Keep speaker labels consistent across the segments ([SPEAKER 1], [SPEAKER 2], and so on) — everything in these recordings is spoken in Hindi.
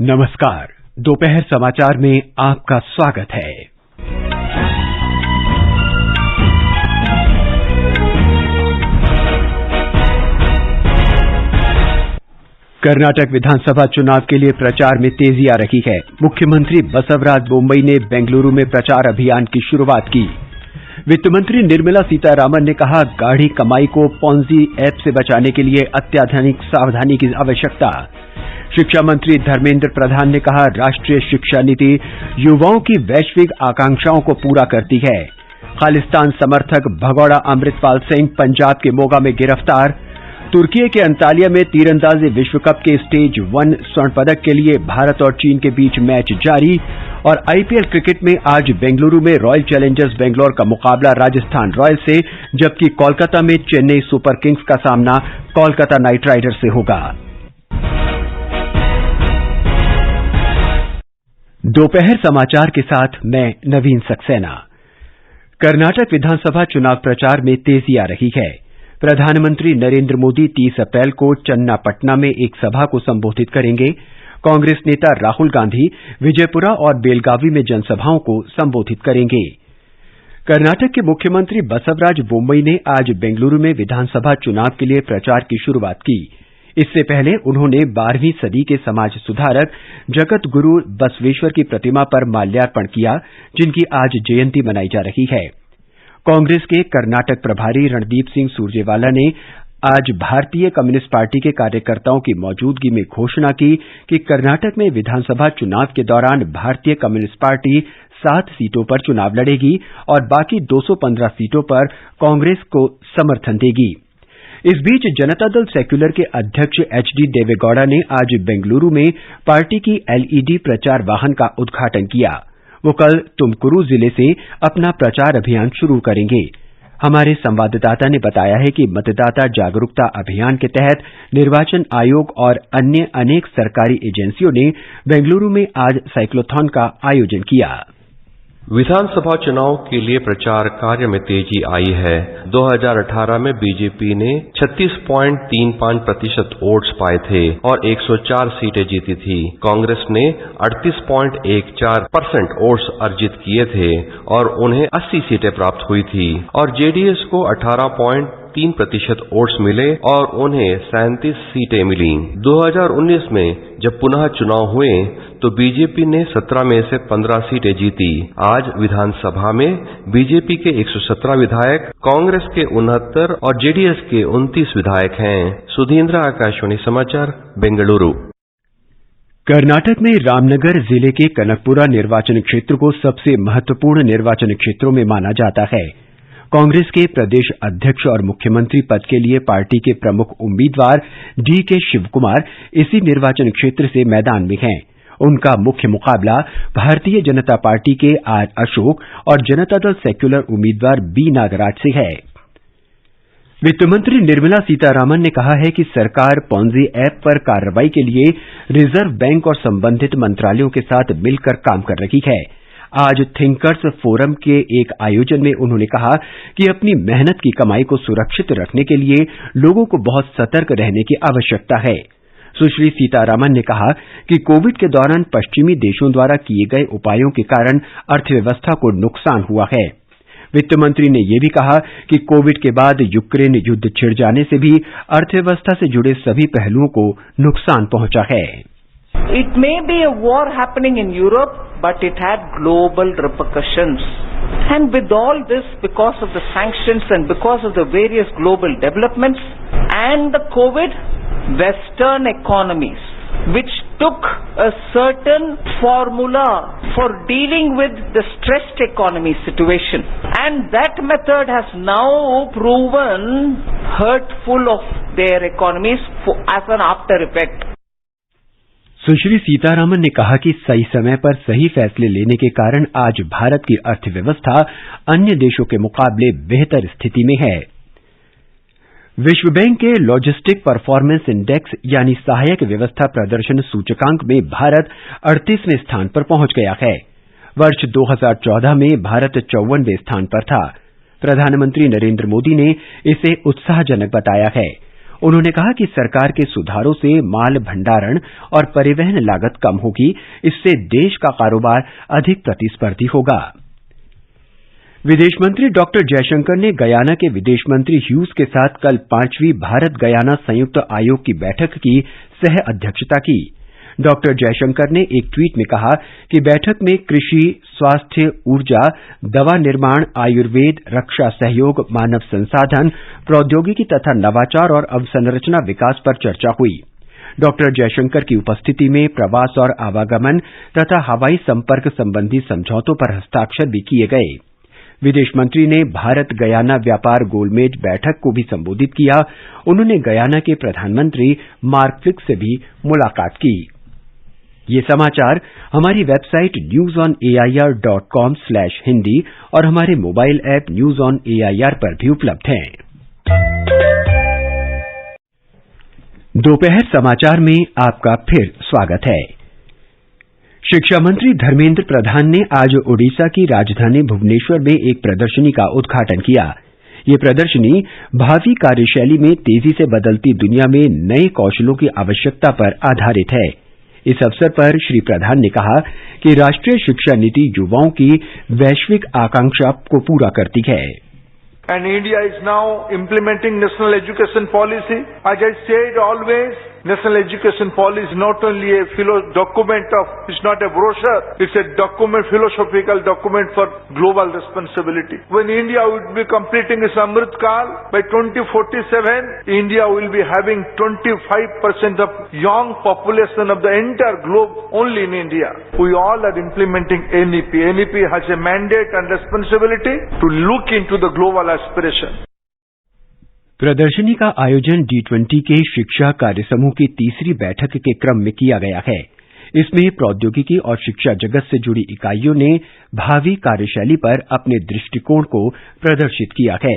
[SPEAKER 1] नमस्कार, दोपहर समाचार में आपका स्वागत है। कर्नाटक विधानसभा चुनाव के लिए प्रचार में तेजी आ रही है। मुख्यमंत्री बसवराज बोम्मई ने बेंगलुरु में प्रचार अभियान की शुरुआत की। वित्त मंत्री निर्मला सीतारामन ने कहा, गाढ़ी कमाई को पॉन्जी ऐप से बचाने के लिए अत्याधुनिक सावधानी की आवश्यकता। शिक्षा मंत्री धर्मेंद्र प्रधान ने कहा, राष्ट्रीय शिक्षा नीति युवाओं की वैश्विक आकांक्षाओं को पूरा करती है। खालिस्तान समर्थक भगौड़ा अमृतपाल सिंह पंजाब के मोगा में गिरफ्तार। तुर्की के अंतालिया में तीरंदाजी विश्व कप के स्टेज 1 स्वर्ण पदक के लिए भारत और चीन के बीच मैच जारी। और आईपीएल क्रिकेट में आज बेंगलुरु में रॉयल चैलेंजर्स बेंगलोर का मुकाबला राजस्थान रॉयल्स से, जबकि कोलकाता में चेन्नई सुपर किंग्स का सामना कोलकाता नाइट राइडर्स से होगा। दोपहर समाचार के साथ मैं नवीन सक्सेना। कर्नाटक विधानसभा चुनाव प्रचार में तेजी आ रही है। प्रधानमंत्री नरेंद्र मोदी 30 अप्रैल को चन्नापटना में एक सभा को संबोधित करेंगे। कांग्रेस नेता राहुल गांधी विजयपुरा और बेलगावी में जनसभाओं को संबोधित करेंगे। कर्नाटक के मुख्यमंत्री बसवराज बोम्मई ने आज बेंगलुरु में विधानसभा चुनाव के लिए प्रचार की शुरुआत की। इससे पहले उन्होंने 12वीं सदी के समाज सुधारक जगत गुरु बसवेश्वर की प्रतिमा पर माल्यार्पण किया, जिनकी आज जयंती मनाई जा रही है। कांग्रेस के कर्नाटक प्रभारी रणदीप सिंह सुरजेवाला ने आज भारतीय कम्युनिस्ट पार्टी के कार्यकर्ताओं की मौजूदगी में घोषणा की कि कर्नाटक में विधानसभा चुनाव के दौरान भारतीय कम्युनिस्ट पार्टी 7 सीटों पर चुनाव लड़ेगी और बाकी 215 सीटों पर कांग्रेस को समर्थन देगी। इस बीच जनता दल सेक्युलर के अध्यक्ष एचडी देवेगौड़ा ने आज बेंगलुरु में पार्टी की एलईडी प्रचार वाहन का उद्घाटन किया। वो कल तुमकुरू जिले से अपना प्रचार अभियान शुरू करेंगे। हमारे संवाददाता ने बताया है कि मतदाता जागरूकता अभियान के तहत निर्वाचन आयोग और अन्य अनेक सरकारी एजेंसियों ने बेंगलुरु में आज साइक्लोथॉन का आयोजन किया।
[SPEAKER 2] विधानसभा चुनाव के लिए प्रचार कार्य में तेजी आई है। 2018 में बीजेपी ने 36.35% वोट्स पाए थे और 104 सीटें जीती थी। कांग्रेस ने 38.14% वोट्स अर्जित किए थे और उन्हें 80 सीटें प्राप्त हुई थी और जेडीएस को 18.3% वोट्स मिले और उन्हें 37 सीटें मिली। 2019 में जब पुनः चुनाव हुए तो बीजेपी ने 17 में से 15 सीटें जीती। आज विधानसभा में बीजेपी के 117 विधायक, कांग्रेस के 69 और जेडीएस के 29 विधायक हैं। सुधींद्र, आकाशवाणी समाचार, बेंगलुरु।
[SPEAKER 1] कर्नाटक में रामनगर जिले के कनकपुरा निर्वाचन क्षेत्र को सबसे महत्वपूर्ण निर्वाचन क्षेत्रों में माना जाता है। कांग्रेस के प्रदेश अध्यक्ष और मुख्यमंत्री पद के लिए पार्टी के प्रमुख उम्मीदवार डीके शिवकुमार इसी निर्वाचन क्षेत्र से मैदान में हैं। उनका मुख्य मुकाबला भारतीय जनता पार्टी के आर अशोक और जनता दल सेक्युलर उम्मीदवार बी नागराज से है। वित्त मंत्री निर्मला सीतारामन ने कहा है कि सरकार पॉन्जी ऐप पर कार्रवाई के लिए रिजर्व बैंक और संबंधित मंत्रालयों के साथ मिलकर काम कर रही है। आज थिंकर्स फोरम के एक आयोजन में उन्होंने कहा कि अपनी मेहनत की कमाई को सुरक्षित रखने के लिए लोगों को बहुत सतर्क रहने की आवश्यकता है। सुश्री सीतारामन ने कहा कि कोविड के दौरान पश्चिमी देशों द्वारा किए गए उपायों के कारण अर्थव्यवस्था को नुकसान हुआ है। वित्त मंत्री ने यह भी कहा कि कोविड के बाद यूक्रेन युद्ध छिड़ जाने से भी अर्थव्यवस्था से जुड़े सभी पहलुओं को नुकसान पहुंचा है।
[SPEAKER 3] It may be a war happening in Europe, but it had global repercussions. And with all this, because of the sanctions and because of the various global developments and the COVID, Western economies, which took a certain formula for dealing with the stressed economy situation, and that method has now proven hurtful of their economies as an after effect.
[SPEAKER 1] सुश्री सीतारामन ने कहा कि सही समय पर सही फैसले लेने के कारण आज भारत की अर्थव्यवस्था अन्य देशों के मुकाबले बेहतर स्थिति में है। विश्व बैंक के लॉजिस्टिक परफॉर्मेंस इंडेक्स यानी सहायक व्यवस्था प्रदर्शन सूचकांक में भारत 38वें स्थान पर पहुंच गया है। वर्ष 2014 में भारत 54वें स्थान पर था। प्रधानमंत्री नरेंद्र मोदी ने इसे उत्साहजनक बताया है। उन्होंने कहा कि सरकार के सुधारों से माल भंडारण और परिवहन लागत कम होगी, इससे देश का कारोबार अधिक प्रतिस्पर्धी होगा। विदेश मंत्री डॉक्टर जयशंकर ने गयाना के विदेश मंत्री ह्यूज के साथ कल 5वीं भारत गयाना संयुक्त आयोग की बैठक की सह अध्यक्षता की। डॉक्टर जयशंकर ने एक ट्वीट में कहा कि बैठक में कृषि, स्वास्थ्य, ऊर्जा, दवा निर्माण, आयुर्वेद, रक्षा सहयोग, मानव संसाधन, प्रौद्योगिकी तथा नवाचार और अवसंरचना विकास पर चर्चा हुई। डॉक्टर जयशंकर की उपस्थिति में प्रवास और आवागमन तथा हवाई संपर्क संबंधी समझौतों पर हस्ताक्षर भी किए गए। विदेश मंत्री ने भारत गयाना व्यापार गोलमेज बैठक को भी संबोधित किया। उन्होंने गयाना के प्रधानमंत्री मार्क फिक्स से भी मुलाकात की। ये समाचार हमारी वेबसाइट newsonair.com/hindi और हमारे mobile app news on AIR पर भी उपलब्ध हैं। दोपहर समाचार में आपका फिर स्वागत है। शिक्षा मंत्री धर्मेंद्र प्रधान ने आज ओडिशा की राजधानी भुवनेश्वर में एक प्रदर्शनी का उद्घाटन किया। ये प्रदर्शनी भावी कार्यशैली में तेजी से बदलती दुनिया में नए कौशलों की आवश्यकता पर आधारित है। इस अवसर पर श्री प्रधान ने कहा कि राष्ट्रीय शिक्षा नीति युवाओं की वैश्विक आकांक्षा को पूरा करती है।
[SPEAKER 4] And India is now implementing national education policy. As I said always, national education policy is not only a document of, it's not a brochure, it's a document, philosophical document for global responsibility. When India will be completing its Amrit Kal, by 2047, India will be having 25% of young population of the entire globe only in India. We all are implementing NEP. NEP has a mandate and responsibility to look into the global aspiration.
[SPEAKER 1] प्रदर्शनी का आयोजन G20 के शिक्षा कार्य समूह की तीसरी बैठक के क्रम में किया गया है। इसमें प्रौद्योगिकी और शिक्षा जगत से जुड़ी इकाइयों ने भावी कार्यशैली पर अपने दृष्टिकोण को प्रदर्शित किया है।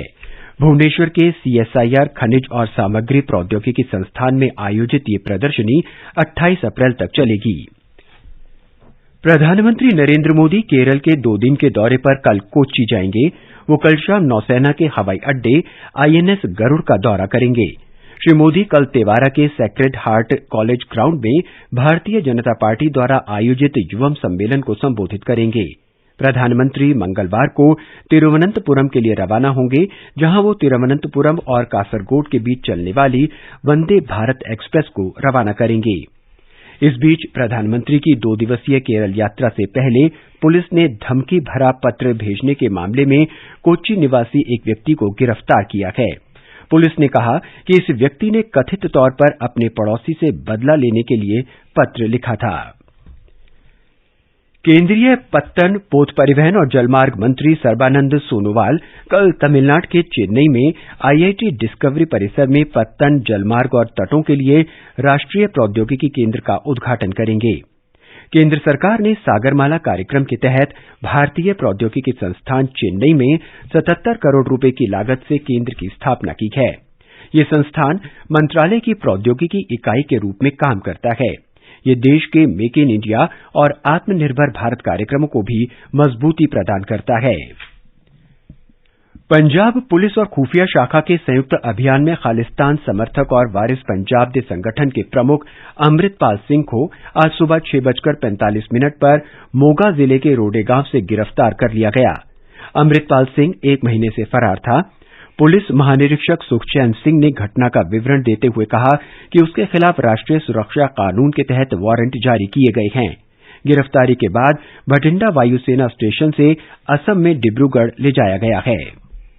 [SPEAKER 1] भुवनेश्वर के CSIR खनिज और सामग्री प्रौद्योगिकी संस्थान में आयोजित ये प्रदर्शनी 28 अप्रैल तक चलेगी। प्रधानमंत्री नरेंद्र मोदी केरल के 2 दिन के दौरे पर कल कोच्चि जाएंगे। वो कल शाम नौसेना के हवाई अड्डे INS गरुड़ का दौरा करेंगे। श्री मोदी कल तेवारा के सेक्रेड हार्ट कॉलेज ग्राउंड में भारतीय जनता पार्टी द्वारा आयोजित युवम सम्मेलन को संबोधित करेंगे। प्रधानमंत्री मंगलवार को तिरुवनंतपुरम के लिए रवाना होंगे, जहां वो तिरुवनंतपुरम और कासरगोड के बीच चलने वाली वंदे भारत एक्सप्रेस को रवाना करेंगे। इस बीच प्रधानमंत्री की 2 दिवसीय केरल यात्रा से पहले पुलिस ने धमकी भरा पत्र भेजने के मामले में कोच्चि निवासी एक व्यक्ति को गिरफ्तार किया है। पुलिस ने कहा कि इस व्यक्ति ने कथित तौर पर अपने पड़ोसी से बदला लेने के लिए पत्र लिखा था। केंद्रीय पत्तन, पोत परिवहन और जलमार्ग मंत्री सर्बानंद सोनोवाल कल तमिलनाडु के चेन्नई में IIT डिस्कवरी परिसर में पत्तन, जलमार्ग और तटों के लिए राष्ट्रीय प्रौद्योगिकी केंद्र का उद्घाटन करेंगे। केंद्र सरकार ने सागरमाला कार्यक्रम के तहत भारतीय प्रौद्योगिकी संस्थान चेन्नई में 77 करोड़ रुपए की लागत से केंद्र की स्थापना की है। ये संस्थान मंत्रालय की प्रौद्योगिकी इकाई के रूप में काम करता है। ये देश के मेक इन इंडिया और आत्मनिर्भर भारत कार्यक्रमों को भी मजबूती प्रदान करता है। पंजाब पुलिस और खुफिया शाखा के संयुक्त अभियान में खालिस्तान समर्थक और वारिस पंजाब दे संगठन के प्रमुख अमृतपाल सिंह को आज सुबह 6:45 पर मोगा जिले के रोडे गांव से गिरफ्तार कर लिया गया। अमृतपाल सिंह 1 महीने से फरार था। पुलिस महानिरीक्षक सुखचैन सिंह ने घटना का विवरण देते हुए कहा कि उसके खिलाफ राष्ट्रीय सुरक्षा कानून के तहत वारंट जारी किए गए हैं। गिरफ्तारी के बाद भटिंडा वायुसेना स्टेशन से असम में डिब्रूगढ़ ले जाया गया है।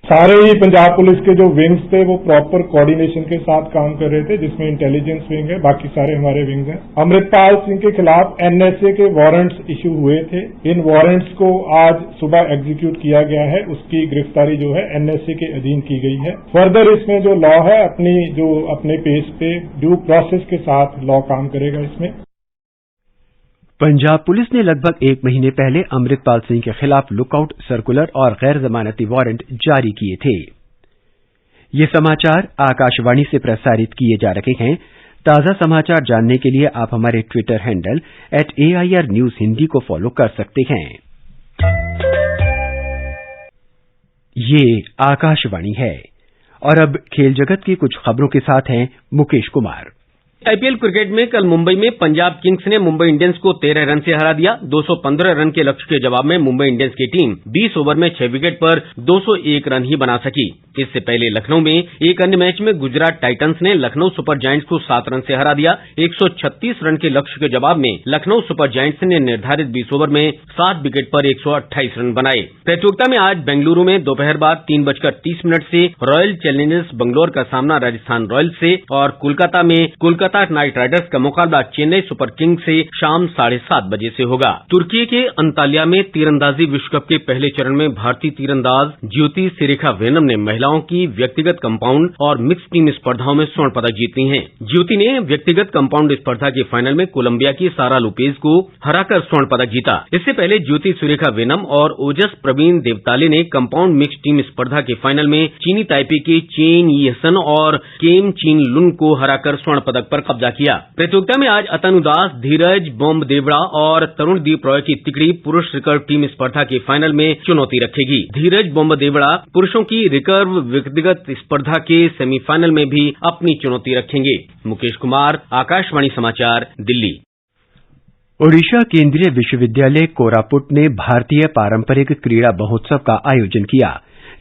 [SPEAKER 5] सारे ही पंजाब पुलिस के जो विंग्स थे वो प्रॉपर कोऑर्डिनेशन के साथ काम कर रहे थे, जिसमें इंटेलिजेंस विंग है, बाकी सारे हमारे विंग्स हैं। अमृतपाल सिंह के खिलाफ NSA के वारंट्स इशू हुए थे। इन वारंट्स को आज सुबह एग्जीक्यूट किया गया है। उसकी गिरफ्तारी जो है NSA के अधीन की गई है। फर्दर इसमें जो लॉ है अपने पेस पे ड्यू प्रोसेस के साथ लॉ काम करेगा। इसमें
[SPEAKER 1] पंजाब पुलिस ने लगभग 1 महीने पहले अमृतपाल सिंह के खिलाफ लुकआउट सर्कुलर और गैर जमानती वारंट जारी किए थे। ये समाचार आकाशवाणी से प्रसारित किए जा रहे हैं। ताजा समाचार जानने के लिए आप हमारे Twitter handle @AIR News Hindi को फॉलो कर सकते हैं। ये आकाशवाणी है। और अब खेल जगत की कुछ खबरों के साथ हैं मुकेश कुमार।
[SPEAKER 6] आईपीएल क्रिकेट में कल मुंबई में पंजाब किंग्स ने मुंबई इंडियंस को 13 रन से हरा दिया। 215 रन के लक्ष्य के जवाब में मुंबई इंडियंस की टीम 20 ओवर में 6 विकेट पर 201 रन ही बना सकी। इससे पहले लखनऊ में एक अन्य मैच में गुजरात टाइटंस ने लखनऊ सुपर जायंट्स को 7 रन से हरा दिया। 136 रन के लक्ष्य के जवाब में लखनऊ सुपर जायंट्स ने निर्धारित 20 ओवर में 7 विकेट पर 128 रन बनाए। प्रतियोगिता में आज बेंगलुरु में दोपहर बाद 3:30 से रॉयल चैलेंजर्स बंगलौर का सामना राजस्थान रॉयल्स से और कोलकाता में कोलकाता नाइट राइडर्स का मुकाबला चेन्नई सुपर किंग्स से शाम 7:30 बजे से होगा। तुर्की के अंताल्या में तीरंदाजी विश्व कप के पहले चरण में भारतीय तीरंदाज ज्योति सिरेखा वेनम ने महिलाओं की व्यक्तिगत कंपाउंड और मिक्स टीम स्पर्धाओं में स्वर्ण पदक जीती हैं। ज्योति ने व्यक्तिगत कंपाउंड स्पर्धा के फाइनल में कोलंबिया की सारा लोपेज को हराकर स्वर्ण पदक जीता। इससे पहले ज्योति सुरेखा वेनम और ओजस प्रवीण देवताले ने कंपाउंड मिक्स टीम स्पर्धा के फाइनल में चीनी ताइपे के चेन यीहसन और केम चीन लुन को हराकर स्वर्ण पदक पर कब्जा किया। प्रतियोगिता में आज अतनु दास, धीरज बोम्बदेवड़ा और तरुणदीप रॉय की तिकड़ी पुरुष रिकर्व टीम स्पर्धा के फाइनल में चुनौती रखेगी। धीरज बोम्बदेवड़ा पुरुषों की रिकर्व व्यक्तिगत स्पर्धा के सेमीफाइनल में भी अपनी चुनौती रखेंगे। मुकेश कुमार, आकाशवाणी समाचार, दिल्ली।
[SPEAKER 1] ओडिशा केंद्रीय विश्वविद्यालय कोरापुट ने भारतीय पारंपरिक क्रीड़ा महोत्सव का आयोजन किया,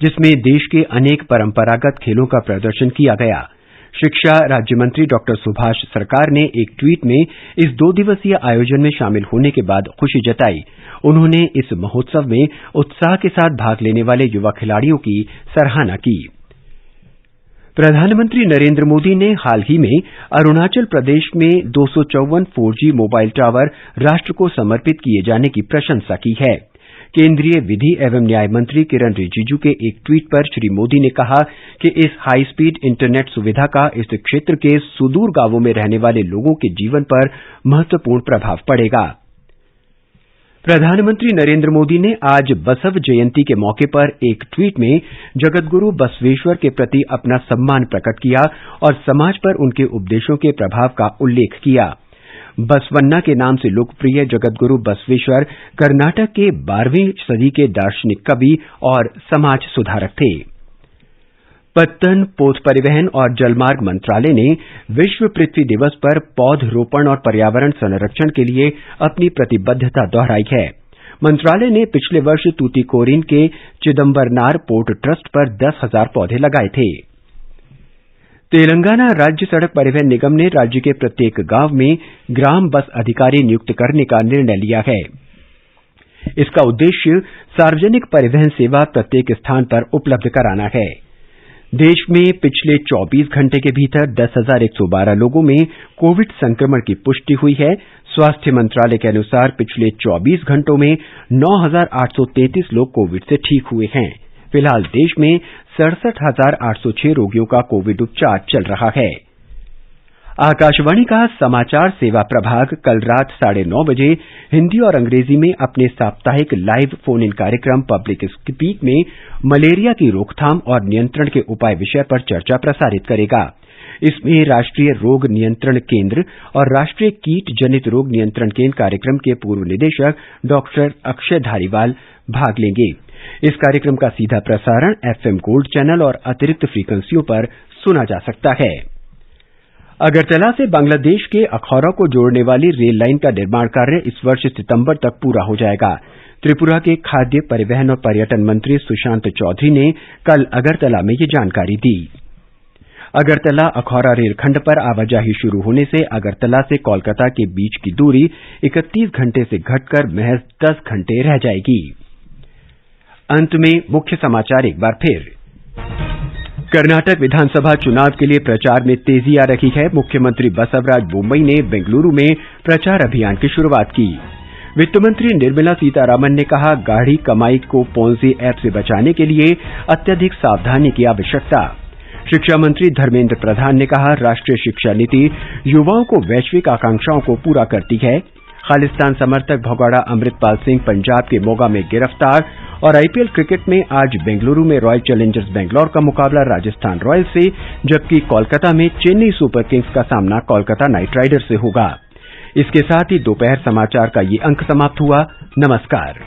[SPEAKER 1] जिसमें देश के अनेक परंपरागत खेलों का प्रदर्शन किया गया। शिक्षा राज्य मंत्री डॉक्टर सुभाष सरकार ने एक ट्वीट में इस 2 दिवसीय आयोजन में शामिल होने के बाद खुशी जताई। उन्होंने इस महोत्सव में उत्साह के साथ भाग लेने वाले युवा खिलाड़ियों की सराहना की। प्रधानमंत्री नरेंद्र मोदी ने हाल ही में अरुणाचल प्रदेश में 254 4G मोबाइल टावर राष्ट्र को समर्पित किए जाने की प्रशंसा की है। केंद्रीय विधि एवं न्याय मंत्री किरण रिजिजू के एक ट्वीट पर श्री मोदी ने कहा कि इस हाई स्पीड इंटरनेट सुविधा का इस क्षेत्र के सुदूर गांवों में रहने वाले लोगों के जीवन पर महत्वपूर्ण प्रभाव पड़ेगा। प्रधानमंत्री नरेंद्र मोदी ने आज बसव जयंती के मौके पर एक ट्वीट में जगतगुरु बसवेश्वर के प्रति अपना सम्मान प्रकट किया और समाज पर उनके उपदेशों के प्रभाव का उल्लेख किया। बसवन्ना के नाम से लोकप्रिय जगतगुरु बसवेश्वर कर्नाटक के 12वीं सदी के दार्शनिक कवि और समाज सुधारक थे। पत्तन, पोत परिवहन और जलमार्ग मंत्रालय ने विश्व पृथ्वी दिवस पर पौधरोपण और पर्यावरण संरक्षण के लिए अपनी प्रतिबद्धता दोहराई है। मंत्रालय ने पिछले वर्ष तूतीकोरिन के चिदंबरनार पोर्ट ट्रस्ट पर 10,000 पौधे लगाए थे। तेलंगाना राज्य सड़क परिवहन निगम ने राज्य के प्रत्येक गांव में ग्राम बस अधिकारी नियुक्त करने का निर्णय लिया है। इसका उद्देश्य सार्वजनिक परिवहन सेवा प्रत्येक स्थान पर उपलब्ध कराना है। देश में पिछले 24 घंटे के भीतर 10,112 लोगों में कोविड संक्रमण की पुष्टि हुई है। स्वास्थ्य मंत्रालय के अनुसार पिछले 24 घंटों में 9,833 लोग कोविड से ठीक हुए हैं। फिलहाल देश में 67,806 रोगियों का कोविड उपचार चल रहा है। आकाशवाणी का समाचार सेवा प्रभाग कल रात 9:30 बजे हिंदी और अंग्रेजी में अपने साप्ताहिक लाइव फोन इन कार्यक्रम पब्लिक स्पीक में मलेरिया की रोकथाम और नियंत्रण के उपाय विषय पर चर्चा प्रसारित करेगा। इसमें राष्ट्रीय रोग नियंत्रण केंद्र और राष्ट्रीय कीट जनित रोग नियंत्रण केंद्र कार्यक्रम के पूर्व निदेशक डॉक्टर अक्षय धारीवाल भाग लेंगे। इस कार्यक्रम का सीधा प्रसारण FM गोल्ड चैनल और अतिरिक्त फ्रीक्वेंसियों पर सुना जा सकता है। अगरतला से बांग्लादेश के अखौरा को जोड़ने वाली रेल लाइन का निर्माण कार्य इस वर्ष सितंबर तक पूरा हो जाएगा। त्रिपुरा के खाद्य, परिवहन और पर्यटन मंत्री सुशांत चौधरी ने कल अगरतला में ये जानकारी दी। अगरतला अखौरा रेलखंड पर आवाजाही शुरू होने से अगरतला से कोलकाता के बीच की दूरी 31 घंटे से घटकर महज 10 घंटे रह जाएगी। अंत में मुख्य समाचार एक बार फिर। कर्नाटक विधानसभा चुनाव के लिए प्रचार में तेजी आ रही है। मुख्यमंत्री बसवराज बोम्मई ने बेंगलुरु में प्रचार अभियान की शुरुआत की। वित्त मंत्री निर्मला सीतारामन ने कहा, गाढ़ी कमाई को पोंजी ऐप से बचाने के लिए अत्यधिक सावधानी की आवश्यकता। शिक्षा मंत्री धर्मेंद्र प्रधान ने कहा, राष्ट्रीय शिक्षा नीति युवाओं को वैश्विक आकांक्षाओं को पूरा करती है। खालिस्तान समर्थक भगौड़ा अमृतपाल सिंह पंजाब के मोगा में गिरफ्तार। और आईपीएल क्रिकेट में आज बेंगलुरु में रॉयल चैलेंजर्स बेंगलौर का मुकाबला राजस्थान रॉयल्स से, जबकि कोलकाता में चेन्नई सुपर किंग्स का सामना कोलकाता नाइट राइडर्स से होगा। इसके साथ ही दोपहर समाचार का ये अंक समाप्त हुआ। नमस्कार।